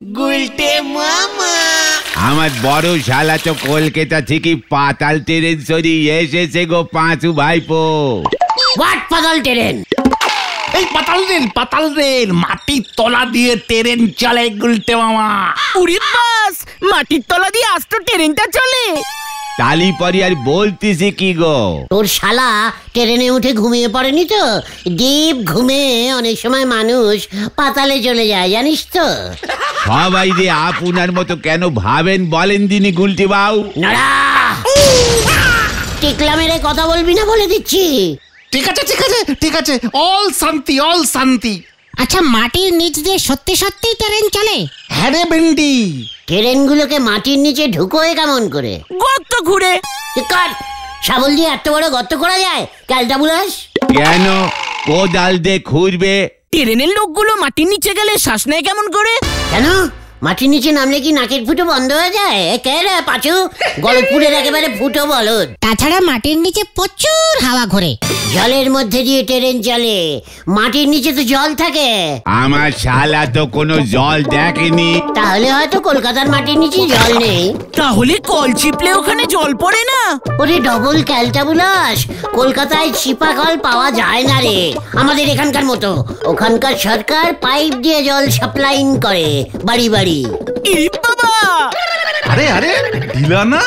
গুলটে মামা। আমার বড় শালা তো কলকাতা থেকে পাতাল ট্রেন সরিয়ে এসেছে গো পাঁচু ভাইপো। হোয়াট পাতাল ট্রেন? এই পাতাল রেল মাটির তলা দিয়ে ট্রেন চলে গুলটে মামা। উড়ি বাস, মাটির তলা দিয়ে আজ তো ট্রেনটা চলে। তালি পরি আর বলতেছি কি গো, তোর শালা ট্রেনে উঠে ঘুমিয়ে পড়েনি তো? ডিপ ঘুমে অনেক সময় মানুষ পাতালে চলে যায়, জানিস তো? সবাই যে আপনার মতো কেন ভাবেন বলেন দিনি গুলটি বাউ। নড়া, টিকলা মেরে কথা বলবি না বলে দিচ্ছি। ঠিক আছে, অল শান্তি। আচ্ছা, মাটির নিচ দিয়ে সত্যি সত্যি ট্রেন চলে? হ্যাঁ রে বেন্ডি, ট্রেনগুলোকে মাটির নিচে ঢুকোয় কেমন করে? গর্ত ঘুরে। কাট, শাবল দিয়ে এত বড় গর্ত করা যায়? ক্যালটা বুলাস কেন কোদাল দিয়ে খুঁড়বে? ট্রেনের লোকগুলো মাটির নিচে গেলে শ্বাস নেয় কেমন করে? কেন মাটির নিচে নামলে কি নাকের ফুটো বন্ধ হয়ে যায়? কে রে পাঁচু, গলতপুরের একেবারে ফুটো বলদ। তাছাড়া মাটির নিচে প্রচুর হাওয়া ঘোরে। জলের মধ্যে দিয়ে ট্রেন চলে, মাটির নিচে তো জল থাকে। আমার শালা তো কোনো জল দেখেনি। তাহলে হয়তো কলকাতার মাটির নিচে জল নেই। তাহলে কল চিপলে ওখানে জল পড়ে না? ওরে ডবল ক্যালটা বুলাস, কলকাতায় চিপা কল পাওয়া যায় না রে আমাদের এখানকার মতো। ওখানকার সরকার পাইপ দিয়ে জল সাপ্লাইং করে বাড়ি বাড়ি। ইরি বাবা, আরে ঢিলা না?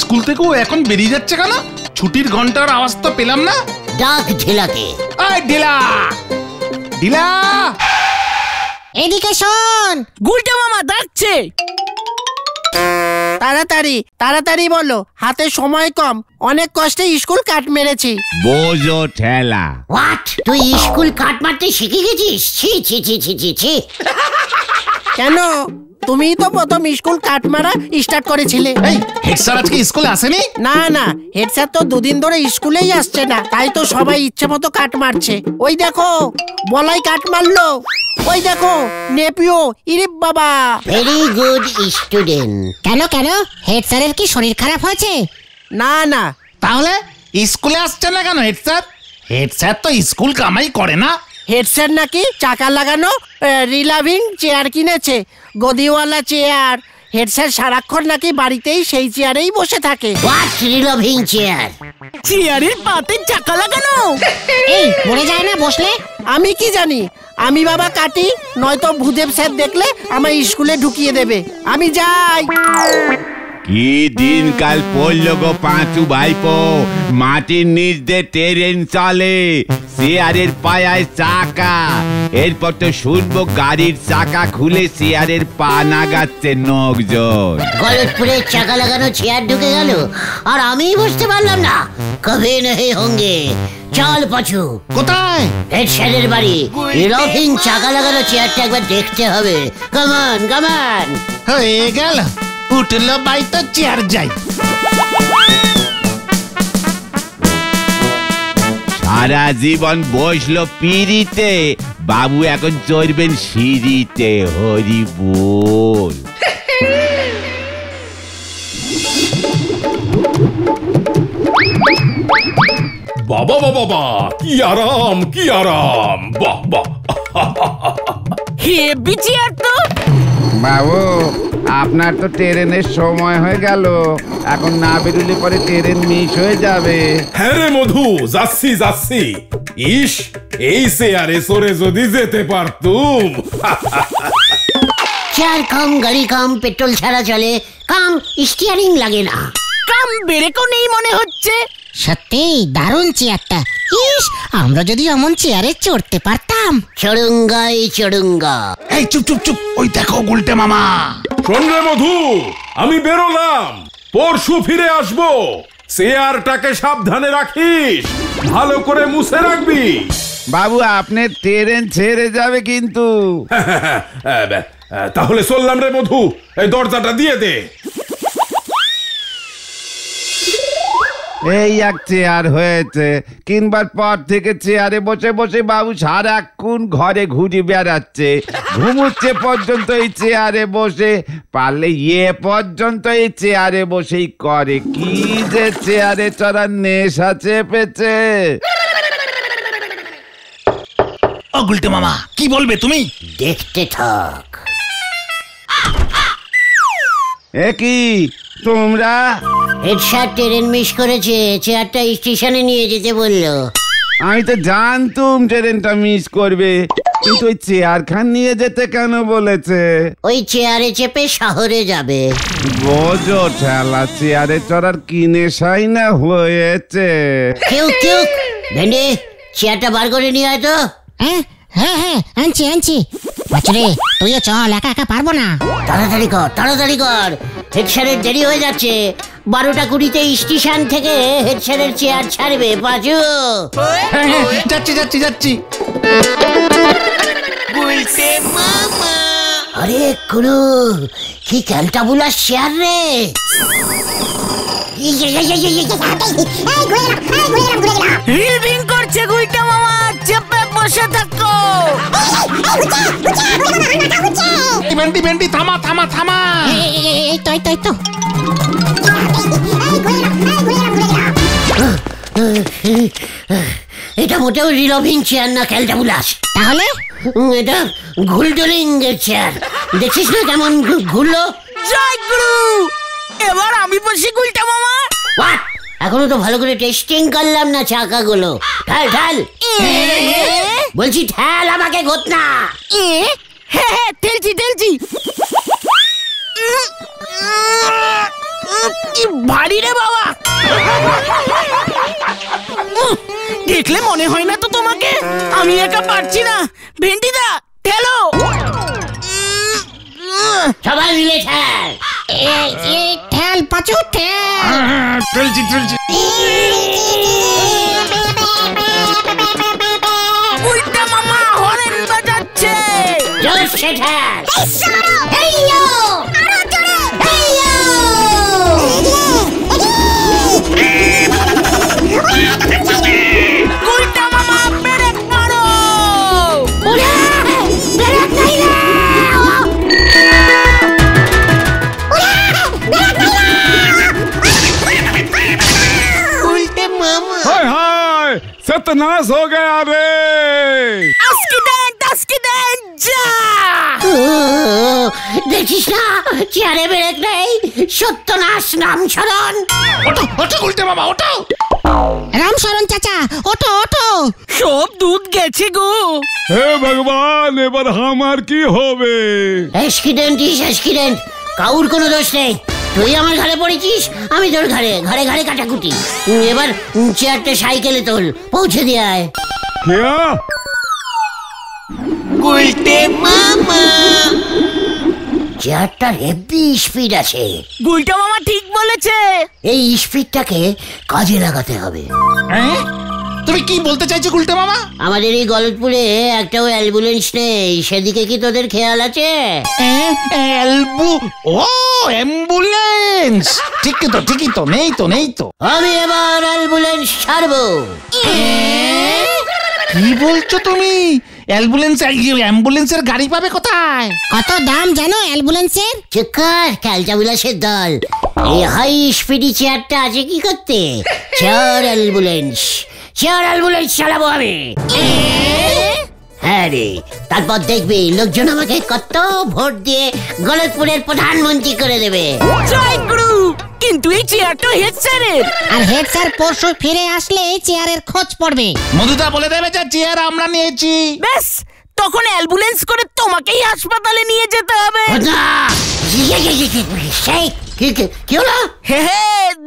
স্কুল থেকেও এখন বেরিয়ে যাচ্ছে কেন? ছুটির ঘন্টার আওয়াজ তো পেলাম না। ডাক ঢেলাকে। ঢিলা, এদিকে শোন। গুলটে মামা ডাকছে। তাড়াতাড়ি বলো, হাতে সময় কম। অনেক কষ্টে স্কুল কাট মেরেছি। বোঝো ঠেলা। হোয়াট, তুই স্কুল কাট মারতে শিখে গেছিস? ছি ছি ছি ছি ছি ছি। কেন, তুমিই তো প্রথম স্কুল কাট মারা স্টার্ট করেছিলে। এই হেড স্যার আজকে স্কুলে আসেনি? না, হেড স্যার তো দুদিন ধরে স্কুলেই আসছে না, তাই তো সবাই ইচ্ছে মতো কাট মারছে। ওই দেখো বলাই কাট মারলো, ওই দেখো নেপিও। ইরে বাবা, ভেরি গুড স্টুডেন্ট। কেন হেড স্যারের কি শরীর খারাপ হয়েছে? না। তাহলে স্কুলে আসছে না কেন হেড স্যার? হেড স্যার তো স্কুল কামাই করে না। হেড স্যার নাকি চাকা লাগানো রিলাভিং চেয়ার কিনেছে, গদিওয়ালা চেয়ার। হেড স্যার সারাক্ষণ নাকি বাড়িতেই সেই চেয়ারেই বসে থাকে। What revolving chair? চেয়ারের পাতে চাকা লাগানো। এই পড়ে যায় না বসলে? আমি কি জানি, আমি বাবা কাটি, নয়তো ভূদেব স্যার দেখলে আমার স্কুলে ঢুকিয়ে দেবে। আমি যাই। কি দিনকাল পড়লো গো পাঁচু ভাইপো। মাটির নিচ দিয়ে ট্রেন চলে, চেয়ারের পায়ায় চাকা। এরপর তো শুনবো গাড়ির চাকা খুলে চেয়ারের পা নাগাচ্ছে নখজোর। গলতপুরের চাকা লাগানো চেয়ার ঢুকে গেল আর আমি বুঝতে পারলাম না। কবে নেই হোঙ্গে। চল পাছু। কোথায়? হেড স্যারের বাড়ি। রিলভিং চাকা লাগানো চেয়ারটা একবার দেখতে হবে। কামান। হয়ে গেল, উঠলো বাই তো চেয়ার যাই। সারা জীবন বসলো পিড়িতে, বাবু এখন চড়বেন সিঁড়িতে। হরি বল। বাবা কি আরাম। বাহ হেভি চেয়ার তো। বাবু, আপনার তো ট্রেনের সময় হয়ে গেল, এখন না বেরোলে পরে ট্রেন মিস হয়ে যাবে। হ্যাঁ রে মধু, যাচ্ছি। ইস, এই চেয়ারে সরে যদি যেতে পারতুম। চেয়ার কম, গাড়ি কম, পেট্রোল ছাড়া চলে, কম স্টিয়ারিং লাগে না, কাম ব্রেকও নেই মনে হচ্ছে। সত্যি দারুণ চেয়ারটা। ইস, আমরা যদি এমন চেয়ারে চড়তে পারতাম। চড়ুঙ্গা। এই চুপ, ওই দেখো গুলটে মামা। শোন রে মধু, আমি বেরোলাম, পরশু ফিরে আসবো। চেয়ারটাকে সাবধানে রাখিস, ভালো করে মুছে রাখবি। বাবু, আপনি ট্রেন ছেড়ে যাবে কিন্তু। তাহলে চললাম রে মধু, এই দরজাটা দিয়ে দে। এই এক চেয়ার হয়েছে, কিনবার পর থেকে চেয়ারে বসে বসে বাবু সারাক্ষণ ঘরে ঘুরে বেড়াচ্ছে, ঘুমুচ্ছে পর্যন্ত এই চেয়ারে বসে, পারলে পর্যন্ত এই চেয়ারে বসেই করে। কি যে চেয়ারে চড়ার নেশা চেপেছে। ও গুলটে মামা কি বলবে তুমি? দেখতে থাক। এ কি তোমরা? হেড স্যার ট্রেন মিস করেছে, চেয়ারটা স্টেশনে নিয়ে যেতে বললো। আমি তো জানতুম ট্রেনটা মিস করবে, কিন্তু ওই চেয়ার খান নিয়ে যেতে কেন বলেছে? ওই চেয়ারে চেপে শহরে যাবে। বোঝো ঠেলা চেয়ারে চড়ার কি নেশাই না হয়েছে। কেউ ভেন্ডি, চেয়ারটা বার করে নিয়ে আয় তো। হ্যাঁ হ্যাঁ হ্যাঁ, আনছি বাছুরে, তুইও চল, একা একা পারবো না। তাড়াতাড়ি কর, হেড স্যারের দেরি হয়ে যাচ্ছে। 12:20 স্টেশন থেকে হেড স্যারের চেয়ার ছাড়বে। পাঁচু, যাচ্ছি। আরে গুরু, কি ক্যালটা বুলার চেয়ার রে! রিভিং করছে গুলটা মামা, চেপে বসে থাকো। ভেন্ডি থামা। এই তো এটা মোটেও রিলভিং চেয়ার না ক্যালটা বুলাস। তাহলে এটা ঘুলডলিং এর চেয়ার। দেখছিস না কেমন ঘুরলো? জয় গুরু, এবার আমি বসি গুলটা মামা। এখনো তো ভালো করে টেস্টিং করলাম না চাকাগুলো। ঠাল বলছি, ঠাল আমাকে ঘটনা। হ্যাঁ ঠেলছি। কি ভারী রে বাবা! দেখলে মনে হয় না তো তোমাকে আমি একা পারছি না। ভেন্ডিদা ঠেলো। সবাই মিলে ঠাল। ঠেল পাঁচু, ঠেল। চলছি উল্টা মামা হরেন বাজাচ্ছে। জোরসে ঠাল। উল্টা মামা ব্রেক মারো। हाय सत्यानाश हो गया रे। যা। দেখছিস না চেয়ারে ব্রেক নেই, সত্যনাশ নাম স্মরণ। ওটো গুলটে মামা, ওটো। রামশরণ চাচা, ওঠো। সব দুধ গেছে গো। হে ভগবান, এবার আমার কি হবে? অ্যাক্সিডেন্ট, কাউর কোনো দোষ নেই। তুই আমার ঘরে পড়েছিস, আমি তোর ঘরে কাটাকুটি। এবার চেয়ারটা সাইকেলে তোল, পৌঁছে দিয়ে আয়। গুলটে মামা, চেয়ারটার হেভি স্পিড আছে। গুলটা মামা ঠিক বলেছে। এই স্পিডটাকে কাজে লাগাতে হবে। তুমি কি বলতে চাইছো গুলটে মামা? আমাদের এই গলতপুরে একটাও অ্যাম্বুলেন্স নেই, সেদিকে কি তোদের খেয়াল আছে? অ্যাম্বুলেন্স ঠিকই তো নেই তো। আমি এবার অ্যাম্বুলেন্স ছাড়বো। কি বলছো তুমি? অ্যাম্বুলেন্সের গাড়ি পাবে কোথায়? কত দাম জানো অ্যাম্বুলেন্সের? চিকার ক্যালটা বিলাসের দল, এই হাই স্পিডি চেয়ারটা আছে কি করতে? চেয়ার অ্যাম্বুলেন্স চালাবো আমি। হ্যাঁ রে, তারপর দেখবি লোকজন আমাকে কত ভোট দিয়ে গলতপুরের প্রধানমন্ত্রী করে দেবে। জয় গুরু, কিন্তু এই চেয়ারটা হেড স্যারের। আর হেড স্যার পরশু ফিরে আসলে এই চেয়ারের খোঁজ পড়বে। মধুদা বলে দেবে যে চেয়ার আমরা নিয়েছি। বেশ, তখন অ্যাম্বুলেন্স করে তোমাকেই হাসপাতালে নিয়ে যেতে হবে। কি হলো? হে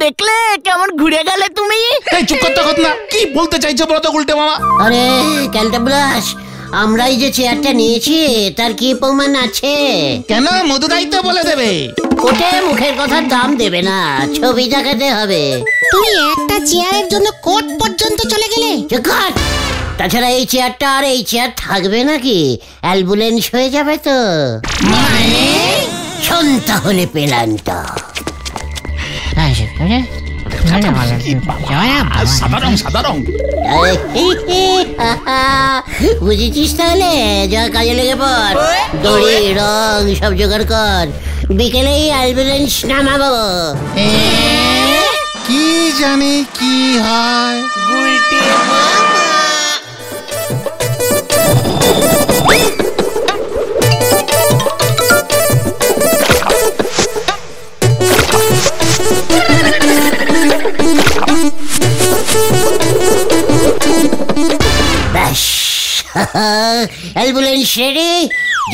দেখলে কেমন ঘুরে গেলে তুমি? এই চুপ করতে না, কি বলতে চাইছো বলো তো গুলটে মামা? আরে ক্যালটা ব্লাস, আমরাই যে চেয়ারটা নিয়েছি তার কি প্রমাণ আছে? কেন? মধুদাই তো বলে দেবে। ওতে মুখের কথার দাম দেবে না, ছবি দেখাতে হবে। তুমি একটা চেয়ারের জন্য কোর্ট পর্যন্ত চলে গেলে। তাছাড়া এই চেয়ারটা আর এই চেয়ার থাকবে নাকি? অ্যাম্বুলেন্স হয়ে যাবে তো। মানে শোন তাহলে পেলান্টা। সাধারণ বুঝেছিস তাহলে? যা কাজে লেগে পড়, দড়ি রং সব জোগাড় কর, বিকেলেই অ্যাম্বুলেন্স নামাবো। কি জানি কি হয়। গুলটে মামা। Ambulance ready.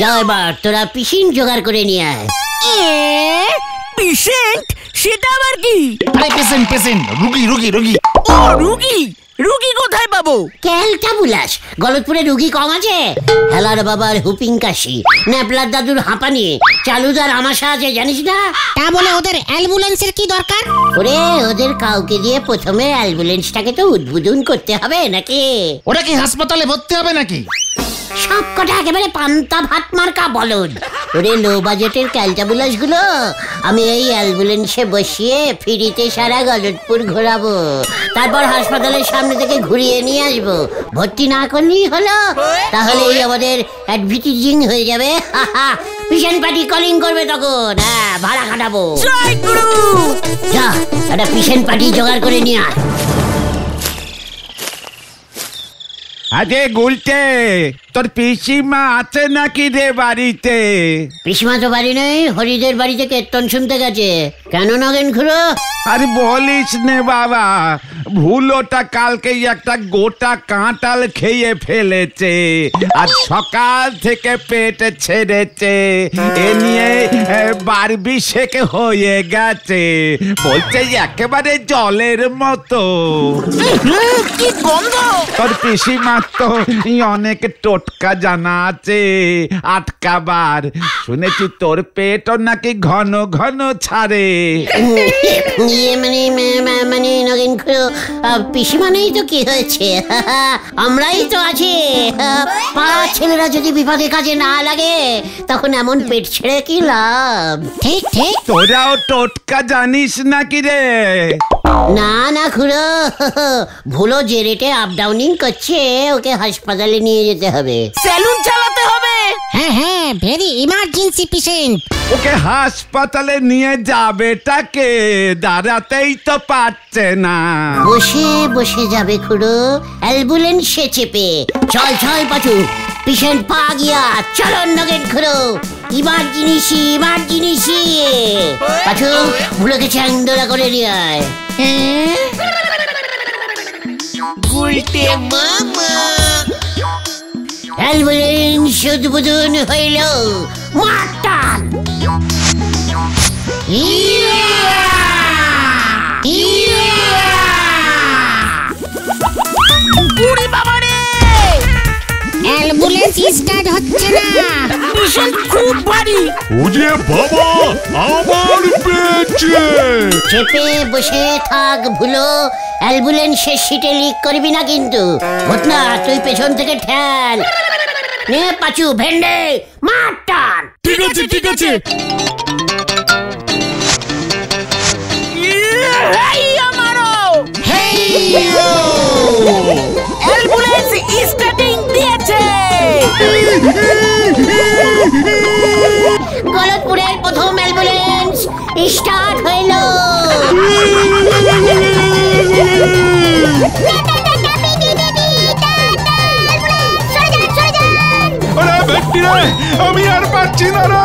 যা এবার তোরা পিসিন জোগাড় করে নিয়ে আয়। পেশেন্ট? সেটা আবার কি? আরে পেশেন্ট পেশেন্ট, রুগী রুগী রুগী। ও রুগী? রুগী কোথায় পাবো? ক্যালটা বুলাস, গলতপুরে রুগী কম আছে? হেলার বাবার হুপিং কাশি, ন্যাপলার দাদুর হাঁপানি, চালুদার আমাশা আছে জানিস না? তা বলে ওদের অ্যাম্বুলেন্সের কি দরকার? ওরে ওদের কাউকে দিয়ে প্রথমে অ্যাম্বুলেন্সটাকে তো উদ্বোধন করতে হবে নাকি? ওরা কি হাসপাতালে ভর্তি হবে নাকি? সব কটা একেবারে পান্তা ভাত মার্কা বলদ। ওরে লো বাজেটের ক্যালটাবুলাস গুলো আমি এই অ্যাম্বুলেন্সে বসিয়ে ফ্রিতে সারা গলতপুর ঘোরাবো, তারপর হাসপাতালের সামনে থেকে ঘুরিয়ে নিয়ে আসবো। ভর্তি না করলেই হলো, তাহলেই আমাদের অ্যাডভার্টাইজিং হয়ে যাবে। পেশেন্ট পার্টি কলিং করবে তখন। হ্যাঁ, ভাড়া কাটাবো। জয় গুরু। যা একটা পেশেন্ট পার্টি জোগাড় করে নিয়ে আয়। আরে গুলটে, তোর পিসিমা আছে নাকি রে বাড়িতে? পিসিমা তো বাড়ি নেই, হরিদের বাড়িতে কীর্তন শুনতে গেছে। কেন নগেন খুড়ো? আরে বলিস নে বাবা, ভুলোটা কালকে একটা গোটা কাঁঠাল খেয়ে ফেলেছে, আর সকাল থেকে পেট ছেড়েছে। এ নিয়ে বারবিশেক হয়ে গেছে, বলছে একেবারে জলের মতো। কি গন্ধ! তোর পিসিমার তো অনেক টোটকা জানা আছে আটকাবার। শুনেছি তোর পেটও নাকি ঘন ঘন ছাড়ে। ইয়ে মানে নগেন খুড়ো, পিসিমা নেই তো কি হয়েছে? আমরাই তো আছি। পাড়ার ছেলেরা যদি বিপদে কাজে না লাগে তখন এমন পেট ছেড়ে কি লাভ? ঠিক ঠিক। তোরাও টোটকা জানিস নাকি রে? না না খুড়ো, ভুলো যে রেটে আপ ডাউনিং করছে ওকে হাসপাতালে নিয়ে যেতে হবে। সেলুন চালাতে হবে। হ্যাঁ হ্যাঁ, ভেরি ইমার্জেন্সি পেশেন্ট। ওকে হাসপাতালে নিয়ে যাবেটাকে দাঁড়াতেই তো পারছে না। বসে বসে যাবে খুড়ো, অ্যাম্বুলেন্সে চেপে। চল চল পাচু, পেশেন্ট পা গিয়া। চলো নগেন খুড়ো, ইমার্জেন্সি। পাচু, ভুলোকে চ্যাংদোলা করে নিয়ে আয়। গুলটে মামা। অ্যাম্বুলেন্স উদ্বোধন হইল। মাটান উড়ি বাবা রে! অ্যাম্বুলেন্স স্টার্ট হচ্ছে না। পেশেন্ট খুব ভারী। ওরে বাবা, আমার পেটে। চেপে বসে থাক ভুলো, অ্যাম্বুলেন্সের সিটে লিক করবি না কিন্তু। ঘটনা তুই পেছন থেকে ঠেল। নে পাচু, ভেন্ডে মাটান। ঠিক আছে ঠিক আছে। অ্যাম্বুলেন্স স্টার্টিং দিয়েছে। গলতপুরের প্রথম অ্যাম্বুলেন্স স্টার্ট হইল। আরে ভেট্টি রে, আমি আর পারছি না রে।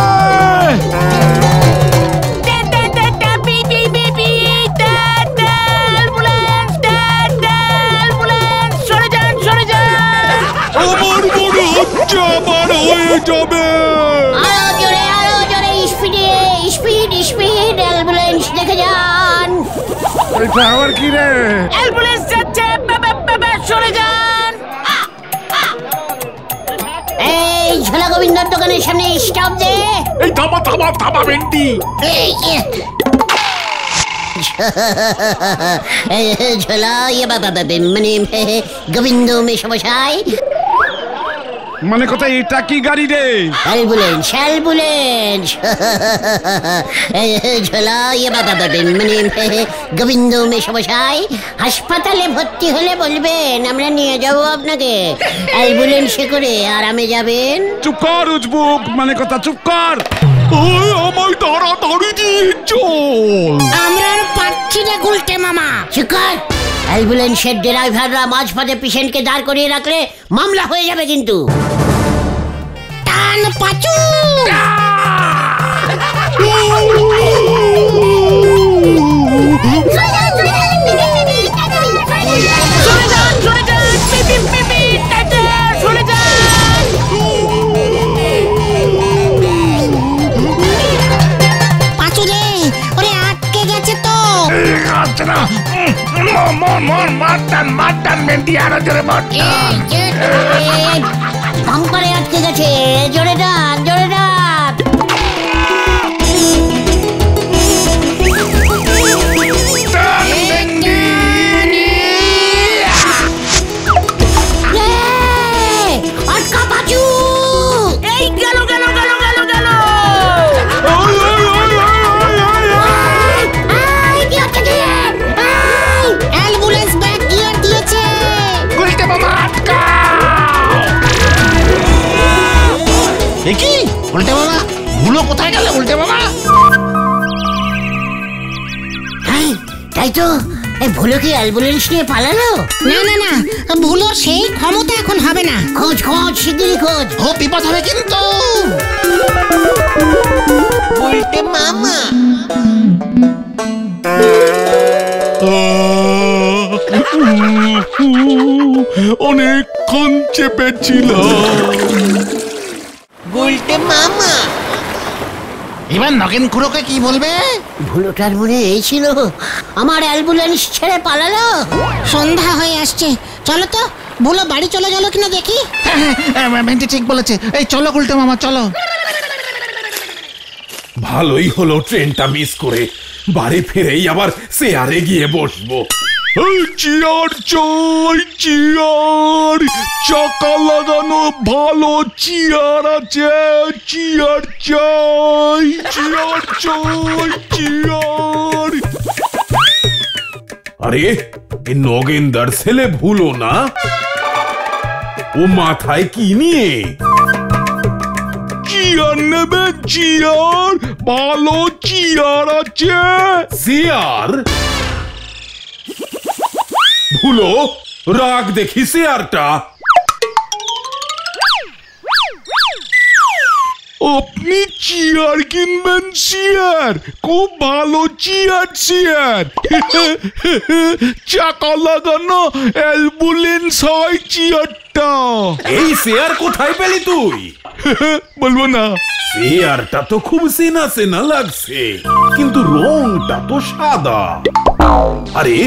আমার বড় হচ্ছে, আমার হয়ে যাবে। আরো জোরে স্পিড অ্যাম্বুলেন্স দেখে যান। এটা আবার কি রে? অ্যাম্বুলেন্স যাচ্ছে, সরে যান। এই ঝোলা গোবিন্দর দোকানের সামনে স্টপ দে। এই থামা থামা থামা ভেট্টি। ঝোলা মানে গোবিন্দ মেশমশাই। মানে কথা এটা কি গাড়ি রে? অ্যাম্বুলেন্স ঝোলা মানে গোবিন্দ মেশমশাই, হাসপাতালে ভর্তি হলে বলবেন, আমরা নিয়ে যাবো আপনাকে। অ্যাম্বুলেন্সে করে আরামে যাবেন। চুপ কর উজবুক, মানে কথা চুপ কর। ওই আমায় তাড়াতাড়ি দিয়ে চল। আমরা আর পারছি না গুলটে মামা। চিকার, অ্যাম্বুলেন্সের ড্রাইভাররা মাঝপথে পেশেন্টকে দাঁড় করিয়ে রাখলে মামলা হয়ে যাবে কিন্তু। টান পাচু। মারটান ভেন্ডি, আরো জোরে মার। বাম্পারে আটকে গেছে, জোরে ডাক, জোরে ডাক। আটকা পাচু। এই গেল গেল গেল গেল গেল। অ্যাম্বুলেন্স ব্যাক গিয়ার দিয়েছে। গুলটে মামা আটকা। কি উল্টে মামা, ভুলো কোথায় গেল উল্টে মামা? তাই তো, এই ভুলো কি অ্যাম্বুলেন্স নিয়ে পালালো? না না না, ভুলো সেই ক্ষমতা এখন হবে না। খোঁজ খোঁজ, শিগগিরই খোঁজ। ও বিপদ হবে কিন্তু। উল্টে মামা অনেকক্ষণ চেপেছিল। উল্টে মামা এবার নগেন খুড়োকে কি বলবে? ভুলোটার মনে এই ছিল, আমার অ্যাম্বুলেন্স ছেড়ে পালালো। সন্ধ্যা হয়ে আসছে, চলো তো ভুলো বাড়ি চলে গেল কিনা দেখি। ভেন্ডি ঠিক বলেছে, এই চলো গুলটে মামা চলো। ভালোই হলো ট্রেনটা মিস করে, বাড়ি ফিরেই আবার চেয়ারে গিয়ে বসবো। চেয়ার চাই, চেয়ার, চাকা লাগানো ভালো চেয়ার আছে, চেয়ার চাই, চেয়ার চাই, চেয়ার। আরে এ নগেন্দার ছেলে ভুলো না, ও মাথায় কি নিয়ে? চেয়ার নেবে, চেয়ার, ভালো চেয়ার আছে। চেয়ার? ভুলো রাগ দেখি চেয়ারটা। আপনি চেয়ার কিনবেন? চেয়ার খুব ভালো চেয়ার, চেয়ার চাকা লাগানো অ্যাম্বুলেন্স হয় চেয়ারটা। এই চেয়ার কোথায় পেলি তুই? বলবো না। চেয়ারটা তো খুব চেনা চেনা লাগছে, কিন্তু রংটা তো সাদা। আরে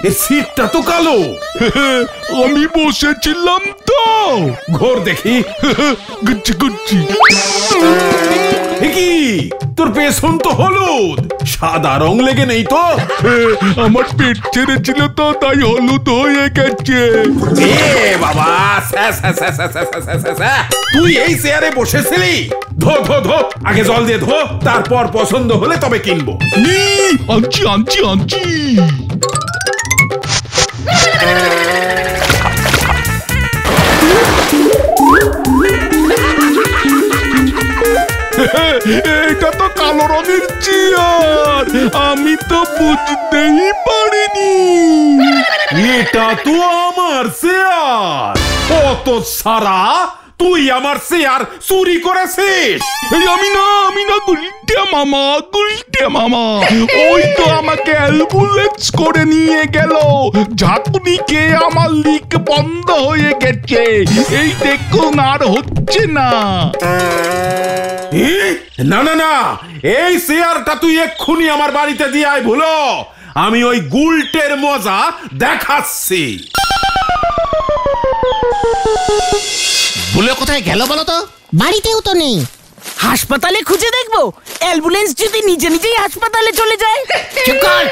এর সিটটা তো কালো। আমি বসেছিলাম তো। ঘোর দেখি। গুচ্ছি গুচ্ছি। কি তোর পেছন তো হলুদ, সাদা রং লেগে নেই তো? আমার পেট ছেড়েছিল তো, তাই হলুদ হয়ে গেছে। এ বাবা, তুই এই চেয়ারে বসেছিলি? ধো ধো ধো, আগে জল দিয়ে ধো, তারপর পছন্দ হলে তবে কিনবো। আনছি আনছি আনছি। এটা তো কালো রঙের চেয়ার, আমি তো বুঝতেই পারিনি। এটা তো আমার চেয়ার। কত সারা, তুই আমার চেয়ার চুরি করেছিস? আমি না গুলটে মামা, গুলটে মামা। ওই তো আমাকে অ্যাম্বুলেন্স করে নিয়ে গেল, ঝাঁকুনি খেয়ে আমার লিক বন্ধ হয়ে গেছে, এই দেখুন আর হচ্ছে না। না না না, এই চেয়ারটা তুই এক্ষুনি আমার বাড়িতে দিয়ে আয় ভুলো, আমি ওই গুলটের মজা দেখাচ্ছি। ভুলো কোথায় গেল বলো তো? বাড়িতেও তো নেই। হাসপাতালে খুঁজে দেখবো, অ্যাম্বুলেন্স যদি নিজে নিজেই হাসপাতালে চলে যায়। চুপ কর।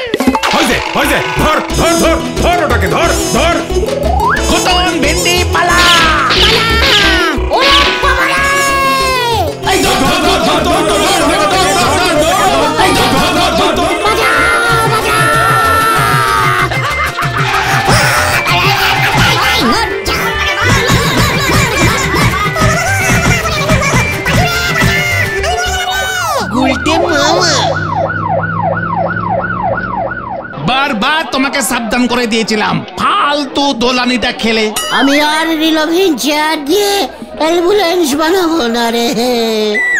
হয়েছে, ধর ধর ধর ধর, ওটাকে ধর ধর। খতন ভেন্ডি পালা। ওরে বাবা রে! এই ধর ধর ধর ধর ধর ধর ধর ধর ধর ধর, এই ধর ধর ধর ধর ধর। বারবার তোমাকে সাবধান করে দিয়েছিলাম, ফালতু দোলানিটা খেলে। আমি আর রিলভিং চেয়ার দিয়ে অ্যাম্বুলেন্স বানাবো না রে।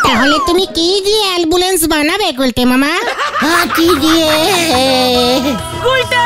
তাহলে তুমি কি দিয়ে অ্যাম্বুলেন্স বানাবে গুলটে মামা? হাতি দিয়ে। গুলটে